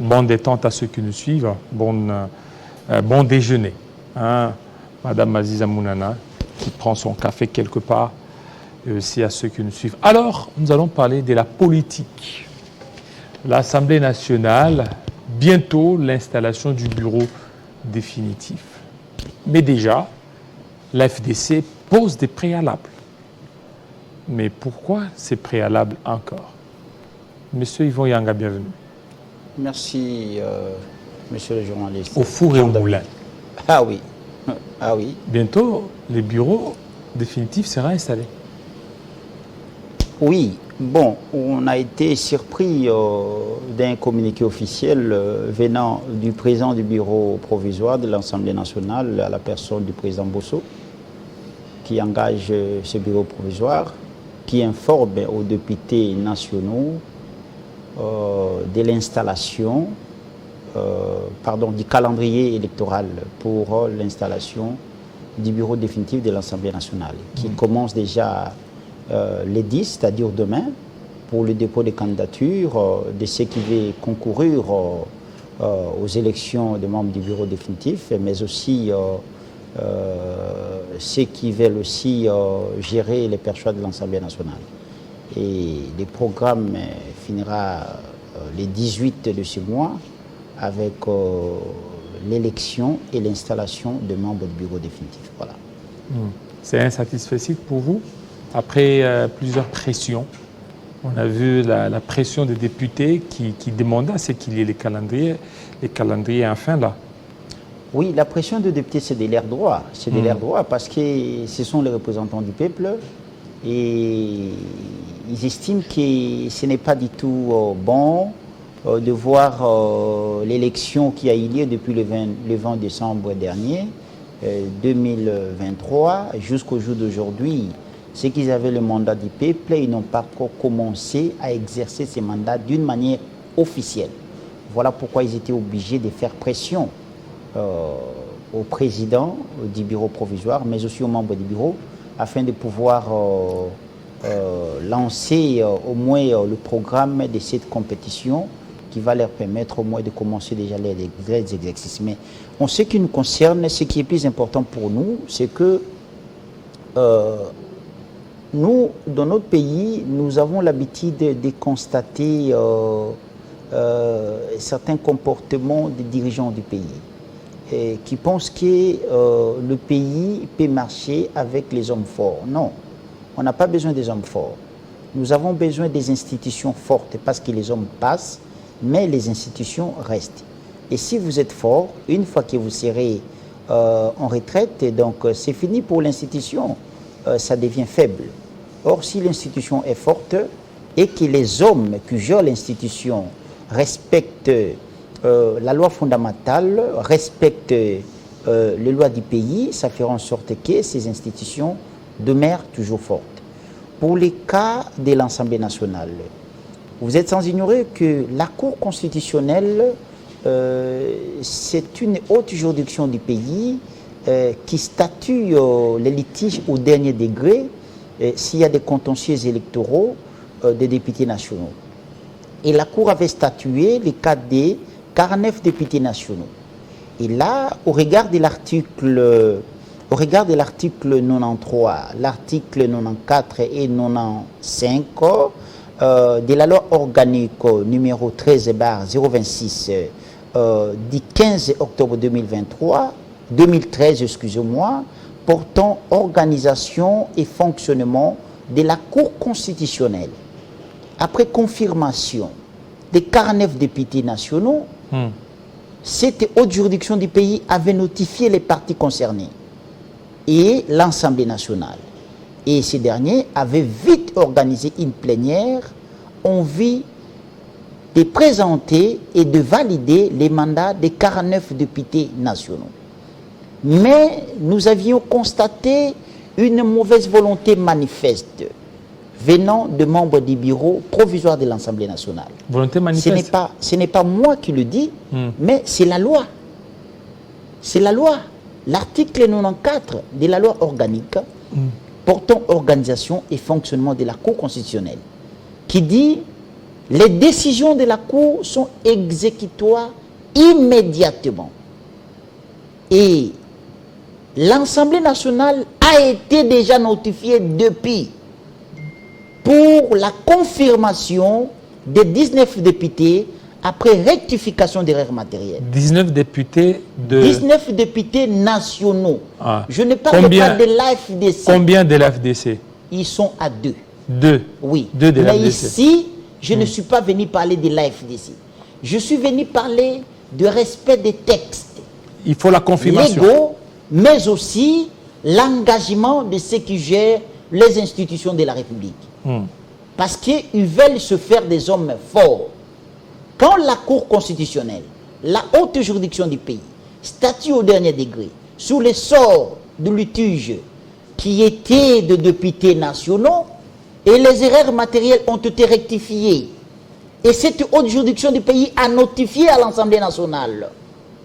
bonne détente à ceux qui nous suivent. Bon déjeuner. Hein, Madame Aziza Mounana, qui prend son café quelque part, et aussi à ceux qui nous suivent. Alors, nous allons parler de la politique. L'Assemblée nationale, bientôt l'installation du bureau définitif. Mais déjà, la FDC pose des préalables. Mais pourquoi ces préalables encore? Monsieur Yvon Yanga, bienvenue. Merci, monsieur le journaliste. Au four et au moulin. Ah oui. Ah oui. Bientôt, le bureau définitif sera installé. Oui. Bon, on a été surpris d'un communiqué officiel venant du président du bureau provisoire de l'Assemblée nationale, à la personne du président Bosso, qui engage ce bureau provisoire, qui informe aux députés nationaux de l'installation, du calendrier électoral pour l'installation du bureau définitif de l'Assemblée nationale, qui commence déjà le 10, c'est-à-dire demain, pour le dépôt des candidatures de ceux qui veulent concourir aux élections des membres du bureau définitif, mais aussi ceux qui veulent aussi gérer les perchoirs de l'Assemblée nationale. Et le programme finira le 18 de ce mois avec l'élection et l'installation de membres du bureau définitif. Voilà. C'est insatisfaisant pour vous? Après plusieurs pressions, on a vu la pression des députés qui demandaient à ce qu'il y ait les calendriers enfin là. Oui, la pression des députés, c'est de leur droit. C'est de leur droit parce que ce sont les représentants du peuple et ils estiment que ce n'est pas du tout bon de voir l'élection qui a eu lieu depuis le 20 décembre dernier, 2023, jusqu'au jour d'aujourd'hui. Ceux qui avaient le mandat du peuple, ils n'ont pas encore commencé à exercer ces mandats d'une manière officielle. Voilà pourquoi ils étaient obligés de faire pression au président du bureau provisoire, mais aussi aux membres du bureau, afin de pouvoir lancer au moins le programme de cette compétition qui va leur permettre au moins de commencer déjà les exercices. Mais en ce qui nous concerne, ce qui est plus important pour nous, c'est que nous, dans notre pays, nous avons l'habitude de constater certains comportements des dirigeants du pays qui pensent que le pays peut marcher avec les hommes forts. Non, on n'a pas besoin des hommes forts. Nous avons besoin des institutions fortes parce que les hommes passent, mais les institutions restent. Et si vous êtes fort, une fois que vous serez en retraite, donc c'est fini pour l'institution, ça devient faible. Or, si l'institution est forte et que les hommes qui gèrent l'institution respectent la loi fondamentale, respectent les lois du pays, ça fera en sorte que ces institutions demeurent toujours fortes. Pour les cas de l'Assemblée nationale, vous êtes sans ignorer que la Cour constitutionnelle, c'est une haute juridiction du pays qui statue les litiges au dernier degré s'il y a des contentieux électoraux des députés nationaux. Et la Cour avait statué les cas des 49 députés nationaux. Et là, au regard de l'article 93, l'article 94 et 95 de la loi organique numéro 13/026 du 15 octobre 2013, excusez-moi, portant organisation et fonctionnement de la Cour constitutionnelle. Après confirmation des 49 députés nationaux, cette haute juridiction du pays avait notifié les partis concernés et l'Assemblée nationale. Et ces derniers avaient vite organisé une plénière en vue de présenter et de valider les mandats des 49 députés nationaux. Mais nous avions constaté une mauvaise volonté manifeste venant de membres du bureau provisoire de l'Assemblée nationale. Volonté manifeste. Ce n'est pas moi qui le dis, mais c'est la loi. C'est la loi. L'article 94 de la loi organique portant organisation et fonctionnement de la Cour constitutionnelle qui dit Les décisions de la Cour sont exécutoires immédiatement. Et l'Assemblée nationale a été déjà notifiée depuis pour la confirmation des 19 députés après rectification d'erreurs matérielles. 19 députés de... 19 députés nationaux. Ah. Je ne parle pas de l'AFDC. Combien de l'AFDC? Ils sont à 2. 2. Oui. 2 de l'AFDC. Mais ici, je ne suis pas venu parler de l'AFDC. Je suis venu parler de respect des textes. Il faut la confirmation. Légaux, mais aussi l'engagement de ceux qui gèrent les institutions de la République. Parce qu'ils veulent se faire des hommes forts. Quand la Cour constitutionnelle, la haute juridiction du pays, statue au dernier degré sur les sorts de litige qui étaient de députés nationaux, et les erreurs matérielles ont été rectifiées, et cette haute juridiction du pays a notifié à l'Assemblée nationale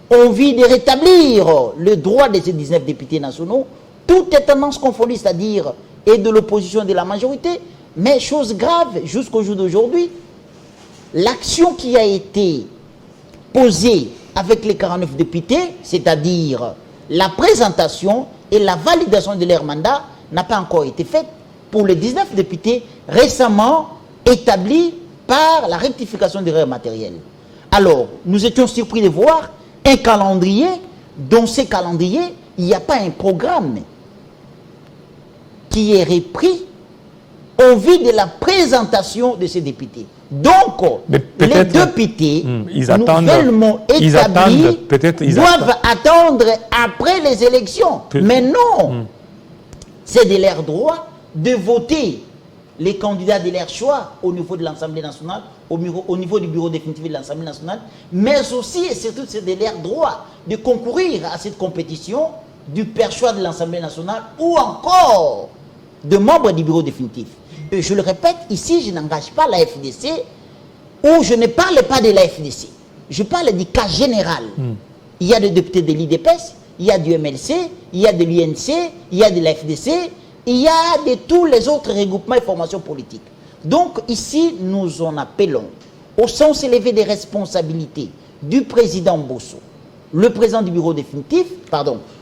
envie de rétablir le droit de ces 19 députés nationaux, toutes les tendances confondues, c'est-à-dire et de l'opposition et de la majorité, mais chose grave, jusqu'au jour d'aujourd'hui, l'action qui a été posée avec les 49 députés, c'est-à-dire la présentation et la validation de leur mandat, n'a pas encore été faite pour les 19 députés récemment établis par la rectification des erreurs matérielles. Alors, nous étions surpris de voir un calendrier, dans ce calendrier, il n'y a pas un programme qui est repris en vue de la présentation de ces députés. Donc, les députés nouvellement établis doivent attendre après les élections. Mais non, c'est de leur droit de voter les candidats de leur choix au niveau de l'Assemblée nationale, au niveau du bureau définitif de l'Assemblée nationale, mais aussi et surtout c'est de leur droit de concourir à cette compétition du perchoir de l'Assemblée nationale ou encore de membres du bureau définitif. Et je le répète, ici je n'engage pas la FDC ou je ne parle pas de la FDC. Je parle du cas général. Il y a des députés de l'IDPS, il y a du MLC, il y a de l'UNC, il y a de la FDC, il y a de tous les autres regroupements et formations politiques. Donc ici, nous en appelons au sens élevé des responsabilités du président Bosso, le président du bureau définitif,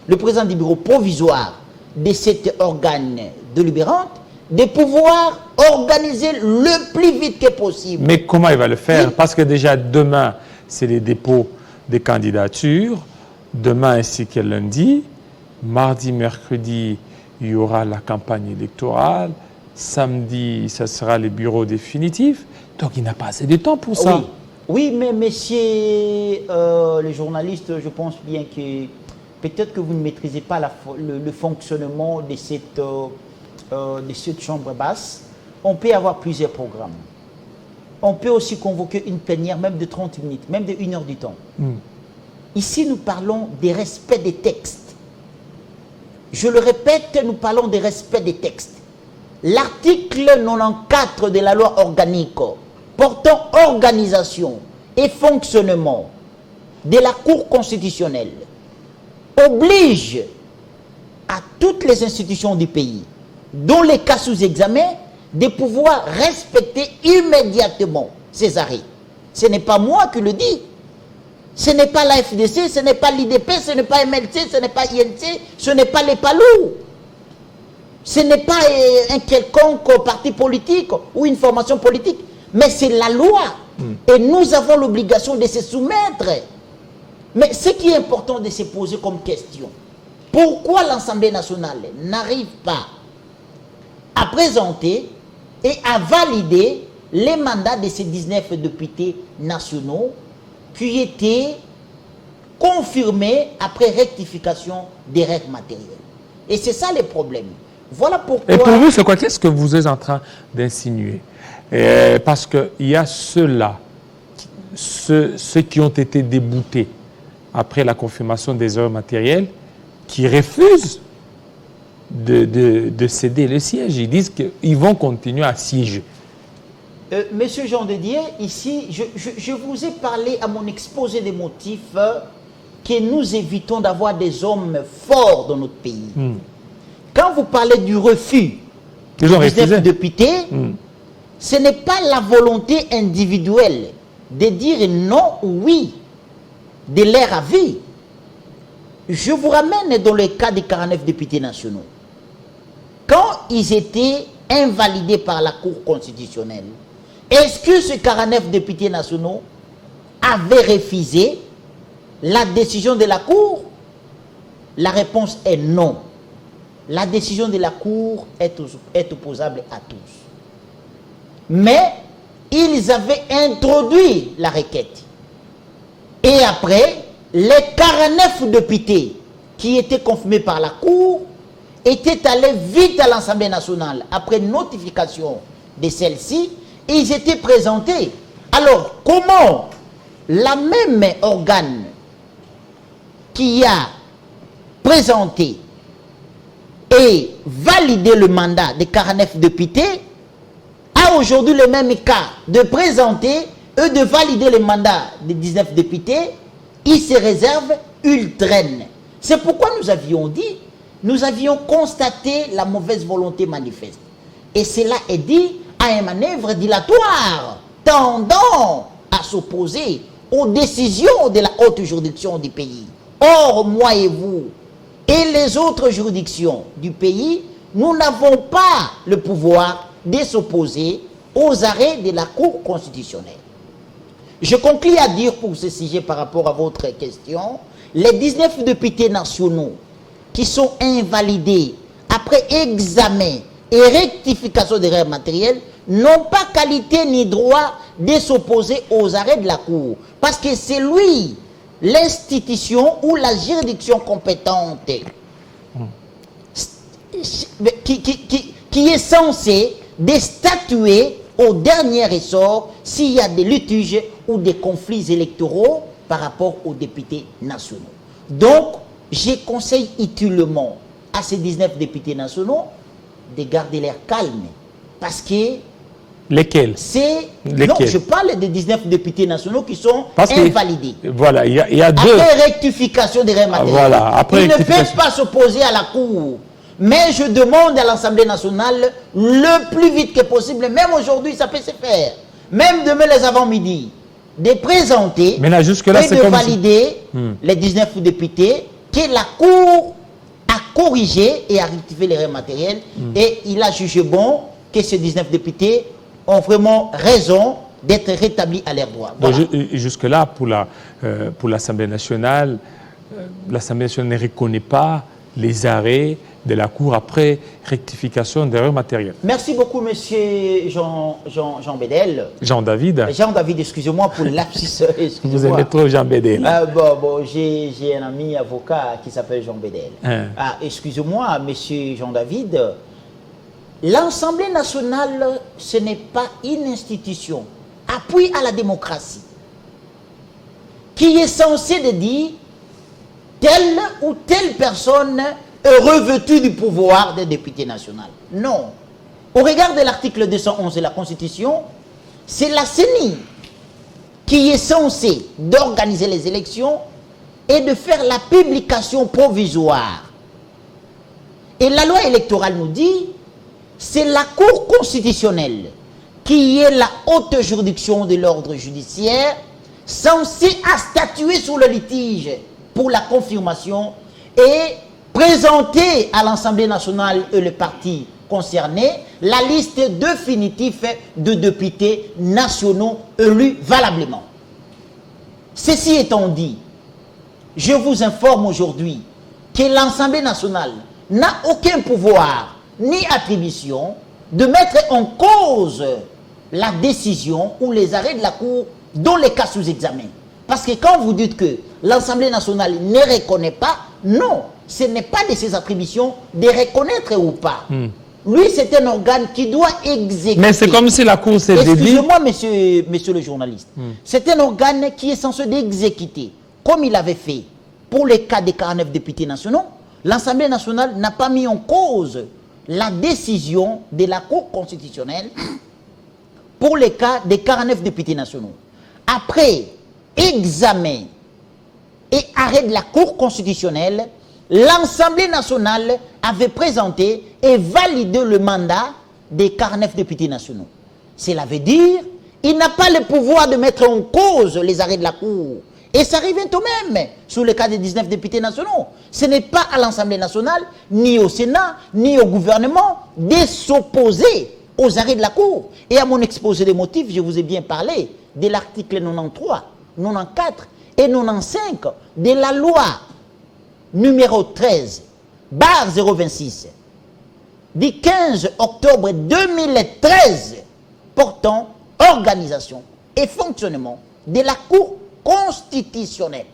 le président du bureau provisoire de cet organe délibérante, de pouvoir organiser le plus vite que possible. Mais comment il va le faire? Parce que déjà demain, c'est les dépôts des candidatures, demain ainsi que lundi, mardi, mercredi, il y aura la campagne électorale. Samedi, ça sera les bureaux définitifs. Donc, il n'a pas assez de temps pour ça. Oui, mais messieurs les journalistes, je pense bien que peut-être que vous ne maîtrisez pas le fonctionnement de cette chambre basse. On peut avoir plusieurs programmes. On peut aussi convoquer une plénière, même de 30 minutes, même de 1 heure du temps. Ici, nous parlons des respects des textes. Je le répète, nous parlons des respects des textes. L'article 94 de la loi organique portant organisation et fonctionnement de la Cour constitutionnelle oblige à toutes les institutions du pays, dont les cas sous examen, de pouvoir respecter immédiatement ces arrêts. Ce n'est pas moi qui le dis. Ce n'est pas la FDC, ce n'est pas l'IDP, ce n'est pas MLC, ce n'est pas INC, ce n'est pas les PALOU. Ce n'est pas un quelconque parti politique ou une formation politique, mais c'est la loi. Et nous avons l'obligation de se soumettre. Mais ce qui est important de se poser comme question, pourquoi l'Assemblée nationale n'arrive pas à présenter et à valider les mandats de ces 19 députés nationaux qui étaient confirmés après rectification des règles matérielles? Et c'est ça le problème. Voilà pourquoi... Et pour vous, c'est quoi? Qu'est-ce que vous êtes en train d'insinuer? Parce qu'il y a ceux-là, ceux qui ont été déboutés après la confirmation des erreurs matérielles, qui refusent de céder le siège. Ils disent qu'ils vont continuer à siéger. Monsieur Jean Dédier, ici, je vous ai parlé à mon exposé des motifs que nous évitons d'avoir des hommes forts dans notre pays. Quand vous parlez du refus des 19 députés, ce n'est pas la volonté individuelle de dire non ou oui de leur avis. Je vous ramène dans le cas des 49 députés nationaux. Quand ils étaient invalidés par la Cour constitutionnelle, est-ce que ces 49 députés nationaux avaient refusé la décision de la Cour? La réponse est non. La décision de la Cour est opposable à tous. Mais ils avaient introduit la requête. Et après, les 49 députés qui étaient confirmés par la Cour étaient allés vite à l'Assemblée nationale. Après notification de celle-ci, ils étaient présentés. Alors, comment la même organe qui a présenté et validé le mandat des 49 députés a aujourd'hui le même cas de présenter et de valider le mandat des 19 députés, il se réserve, il traîne. C'est pourquoi nous avions dit, nous avions constaté la mauvaise volonté manifeste. Et cela est dit à une manœuvre dilatoire tendant à s'opposer aux décisions de la haute juridiction du pays. Or, moi et vous, et les autres juridictions du pays, nous n'avons pas le pouvoir de s'opposer aux arrêts de la Cour constitutionnelle. Je conclus à dire pour ce sujet par rapport à votre question, les 19 députés nationaux qui sont invalidés après examen et rectification des règles matérielles n'ont pas qualité ni droit de s'opposer aux arrêts de la Cour. Parce que c'est lui, l'institution ou la juridiction compétente qui est censée de statuer au dernier ressort s'il y a des litiges ou des conflits électoraux par rapport aux députés nationaux. Donc, je conseille utilement à ces 19 députés nationaux de garder l'air calme. Parce que... Lesquels? Non, je parle des 19 députés nationaux qui sont invalidés. Voilà, il y a deux. Après rectification des règles matérielles. Voilà, après ils ne peuvent pas s'opposer à la Cour. Mais je demande à l'Assemblée nationale le plus vite que possible, même aujourd'hui ça peut se faire, même demain les avant-midi, de présenter et de valider les 19 députés que la Cour a corrigé et a rectifié les règles matérielles et il a jugé bon que ces 19 députés ont vraiment raison d'être rétablis à leur droit. Voilà. Jusque-là, pour l'Assemblée nationale, ne reconnaît pas les arrêts de la Cour après rectification d'erreurs matérielles. Merci beaucoup, monsieur Jean Bédel. Jean-David. Jean-David, excusez-moi pour le lapsus. Vous aimez trop Jean Bédel. J'ai un ami avocat qui s'appelle Jean Bédel. Excusez-moi, monsieur Jean-David. L'Assemblée nationale, ce n'est pas une institution, appui à la démocratie, qui est censée de dire telle ou telle personne est revêtue du pouvoir des députés nationaux. Non. Au regard de l'article 211 de la Constitution, c'est la CENI qui est censée d'organiser les élections et de faire la publication provisoire. Et la loi électorale nous dit, c'est la Cour constitutionnelle qui est la haute juridiction de l'ordre judiciaire censée à statuer sur le litige pour la confirmation et présenter à l'Assemblée nationale et les partis concernés la liste définitive de députés nationaux élus valablement. Ceci étant dit, je vous informe aujourd'hui que l'Assemblée nationale n'a aucun pouvoir ni attribution de mettre en cause la décision ou les arrêts de la Cour dans les cas sous examen. Parce que quand vous dites que l'Assemblée nationale ne reconnaît pas, non, ce n'est pas de ses attributions de reconnaître ou pas. Lui, c'est un organe qui doit exécuter. Mais c'est comme si la Cour s'est dit... Excusez-moi, monsieur le journaliste. C'est un organe qui est censé d'exécuter, comme il avait fait pour les cas des 49 députés nationaux. L'Assemblée nationale n'a pas mis en cause la décision de la Cour constitutionnelle pour les cas des 49 députés nationaux. Après examen et arrêt de la Cour constitutionnelle, l'Assemblée nationale avait présenté et validé le mandat des 49 députés nationaux. Cela veut dire il n'a pas le pouvoir de mettre en cause les arrêts de la Cour. Et ça revient au même sur le cas des 19 députés nationaux. Ce n'est pas à l'Assemblée nationale, ni au Sénat, ni au gouvernement de s'opposer aux arrêts de la Cour. Et à mon exposé des motifs, je vous ai bien parlé de l'article 93, 94 et 95 de la loi numéro 13, barre 026, du 15 octobre 2013, portant organisation et fonctionnement de la Cour constitutionnelle.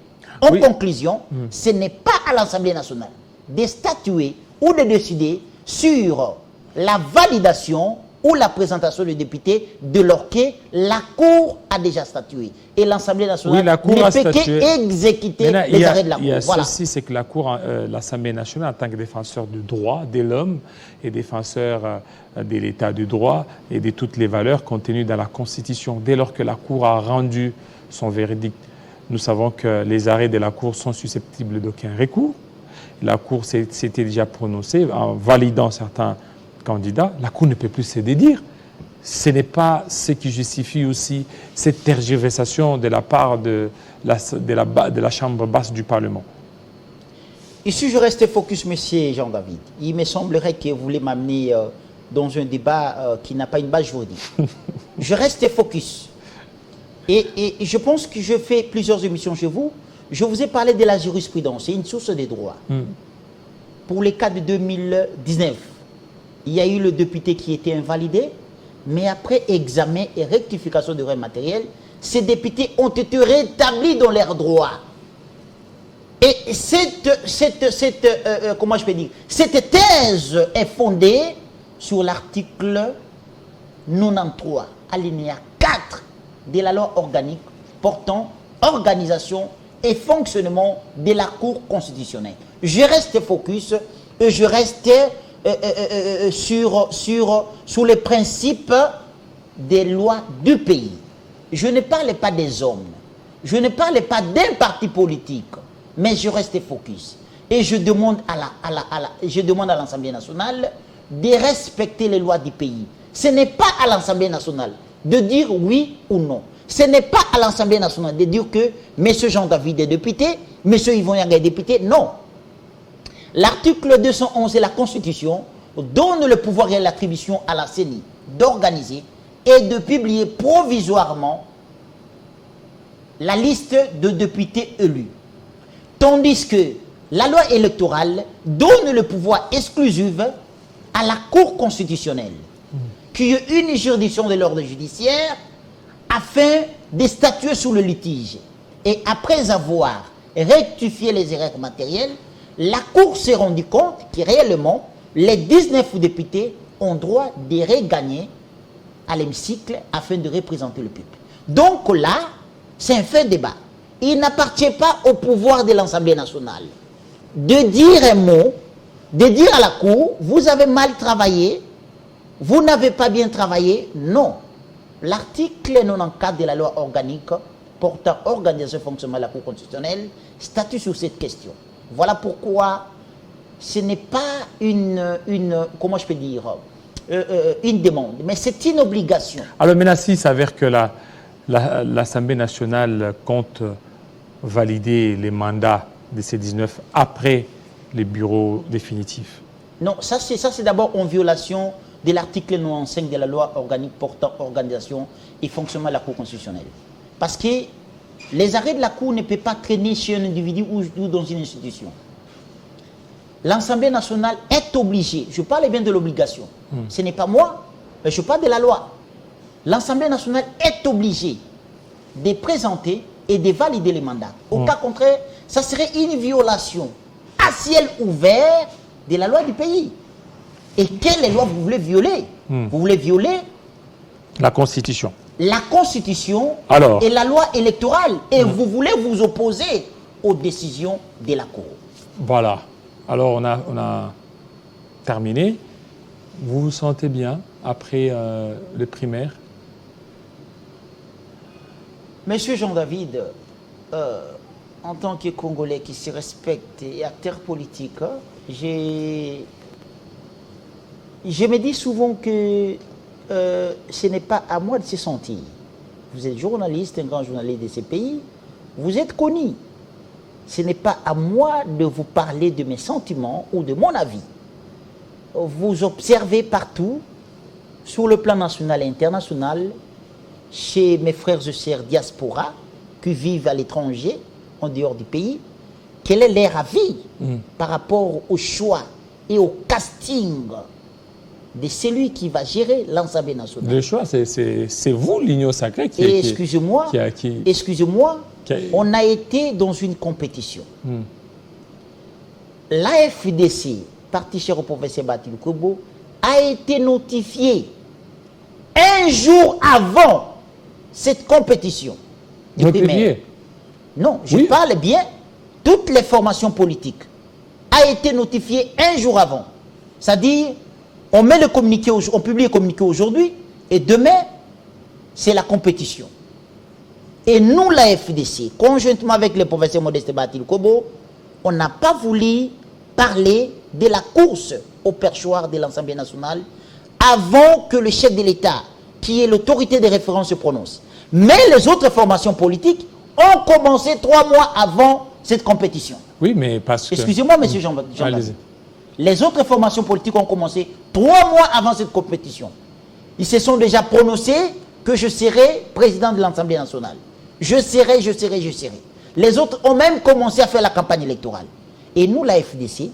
En conclusion, ce n'est pas à l'Assemblée nationale de statuer ou de décider sur la validation ou la présentation des députés de leur que la Cour a déjà statué. Et l'Assemblée nationale ne peut qu'exécuter les arrêts de la Cour. Il y a ceci, c'est que la Cour, l'Assemblée nationale, en tant que défenseur du droit de l'homme et défenseur de l'état du droit et de toutes les valeurs contenues dans la Constitution, dès lors que la Cour a rendu son verdict, nous savons que les arrêts de la Cour sont susceptibles d'aucun recours. La Cour s'était déjà prononcée en validant certains candidats. La Cour ne peut plus se dédire. Ce n'est pas ce qui justifie aussi cette tergiversation de la part de la Chambre basse du Parlement. Ici, je reste focus, monsieur Jean-David. Il me semblerait que vous voulez m'amener dans un débat qui n'a pas une base juridique. Je reste focus. Et je pense que je fais plusieurs émissions chez vous. Je vous ai parlé de la jurisprudence. C'est une source des droits. Pour les cas de 2019, il y a eu le député qui était invalidé, mais après examen et rectification de règles matérielles, ces députés ont été rétablis dans leurs droits. Et comment je peux dire, cette thèse est fondée sur l'article 93, alinéa 4 de la loi organique portant organisation et fonctionnement de la Cour constitutionnelle. Je reste focus et je reste sur les principes des lois du pays. Je ne parle pas des hommes, je ne parle pas d'un parti politique, mais je reste focus. Et je demande à l'Assemblée nationale de respecter les lois du pays. Ce n'est pas à l'Assemblée nationale de dire oui ou non. Ce n'est pas à l'Assemblée nationale de dire que M. Jean-David est député, M. Yvon Yanga est député. Non. L'article 211 de la Constitution donne le pouvoir et l'attribution à la CENI d'organiser et de publier provisoirement la liste de députés élus. Tandis que la loi électorale donne le pouvoir exclusif à la Cour constitutionnelle, qui est une juridiction de l'ordre judiciaire, afin de statuer sur le litige. Et après avoir rectifié les erreurs matérielles, la Cour s'est rendue compte que réellement, les 19 députés ont droit de regagner à l'hémicycle afin de représenter le peuple. Donc là, c'est un fait débat. Il n'appartient pas au pouvoir de l'Assemblée nationale de dire un mot, de dire à la Cour, vous avez mal travaillé, vous n'avez pas bien travaillé. Non. L'article 94 de la loi organique portant organisation et fonctionnement de la Cour constitutionnelle statue sur cette question. Voilà pourquoi ce n'est pas comment je peux dire, une demande, mais c'est une obligation. Alors maintenant, s'il s'avère que l'Assemblée nationale compte valider les mandats de ces 19 après les bureaux définitifs. Non, ça c'est d'abord en violation de l'article 95 de la loi organique portant organisation et fonctionnement de la Cour constitutionnelle. Parce que les arrêts de la Cour ne peuvent pas traîner chez un individu ou dans une institution. L'Assemblée nationale est obligée, je parle bien de l'obligation, ce n'est pas moi, mais je parle de la loi. L'Assemblée nationale est obligée de présenter et de valider les mandats. Au cas contraire, ça serait une violation à ciel ouvert de la loi du pays. Et quelle loi vous voulez violer? Vous voulez violer la Constitution. La Constitution et la loi électorale. Et vous voulez vous opposer aux décisions de la Cour. Voilà. Alors on a terminé. Vous vous sentez bien après le primaire? Monsieur Jean-David, en tant que Congolais qui se respecte et acteur politique, je me dis souvent que ce n'est pas à moi de se sentir. Vous êtes journaliste, un grand journaliste de ces pays, vous êtes connu. Ce n'est pas à moi de vous parler de mes sentiments ou de mon avis. Vous observez partout, sur le plan national et international, chez mes frères et sœurs diaspora qui vivent à l'étranger, en dehors du pays, quel est leur avis par rapport au choix et au casting de celui qui va gérer l'Assemblée nationale. Le choix, c'est vous, l'Union sacrée, qui et excusez-moi, on a été dans une compétition. L'AFDC, parti cher au professeur Batil Kobo, a été notifié un jour avant cette compétition. Non, je parle bien, toutes les formations politiques a été notifiées un jour avant. C'est-à-dire, on met le communiqué, on publie le communiqué aujourd'hui, et demain, c'est la compétition. Et nous, la FDC, conjointement avec le professeur Modeste Batil Kobo, on n'a pas voulu parler de la course au perchoir de l'Assemblée nationale avant que le chef de l'État, qui est l'autorité de référence, se prononce. Mais les autres formations politiques ont commencé 3 mois avant cette compétition. Oui, mais parce que... Excusez-moi, monsieur Jean-Baptiste. Les autres formations politiques ont commencé 3 mois avant cette compétition. Ils se sont déjà prononcés que je serai président de l'Assemblée nationale. Je serai. Les autres ont même commencé à faire la campagne électorale. Et nous, la FDC,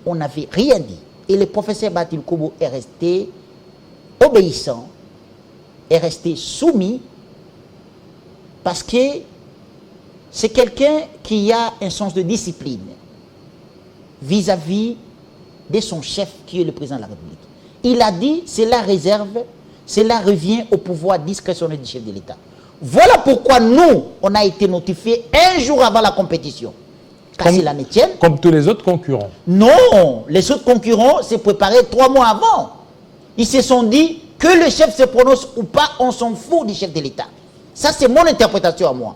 on n'avait rien dit. Et le professeur Batil Kobo est resté obéissant, est resté soumis, parce que c'est quelqu'un qui a un sens de discipline vis-à-vis de son chef qui est le président de la République. Il a dit, cela revient au pouvoir discrétionnaire du chef de l'État. Voilà pourquoi nous, on a été notifiés un jour avant la compétition. Comme tous les autres concurrents. Non, les autres concurrents s'est préparé 3 mois avant. Ils se sont dit que le chef se prononce ou pas, on s'en fout du chef de l'État. Ça, c'est mon interprétation à moi.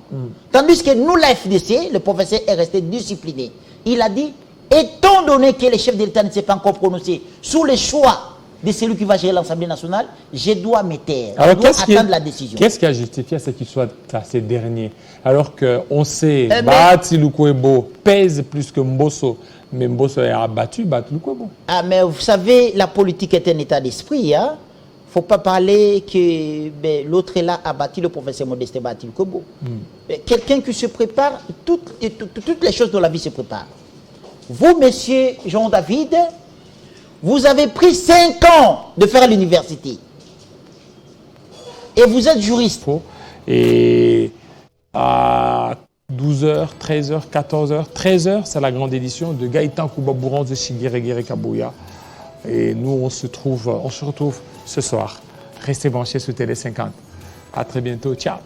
Tandis que nous, la FDC, le professeur est resté discipliné. Il a dit, étant donné que le chef de l'État ne s'est pas encore prononcé sur le choix de celui qui va gérer l'Assemblée nationale, je dois me taire. Alors, je dois attendre la décision. Qu'est-ce qui a justifié ce qu'il soit assez dernier? Alors qu'on sait, Batil Kobo pèse plus que Mbosso, mais Mbosso est abattu, Batil Kobo. Ah, mais vous savez, la politique est un état d'esprit, hein? Il ne faut pas parler que l'autre est là a bâti le professeur Modeste Batil Kobo. Quelqu'un qui se prépare, toutes les choses dans la vie se préparent. Vous, monsieur Jean-David, vous avez pris 5 ans de faire l'université. Et vous êtes juriste. Et à 12h, 13h, 14h, 13h, c'est la grande édition de Gaëtan Koubabouran de Chiguéré Kabouya. Et nous, on se retrouve ce soir. Restez branchés sur Télé 50. À très bientôt. Ciao.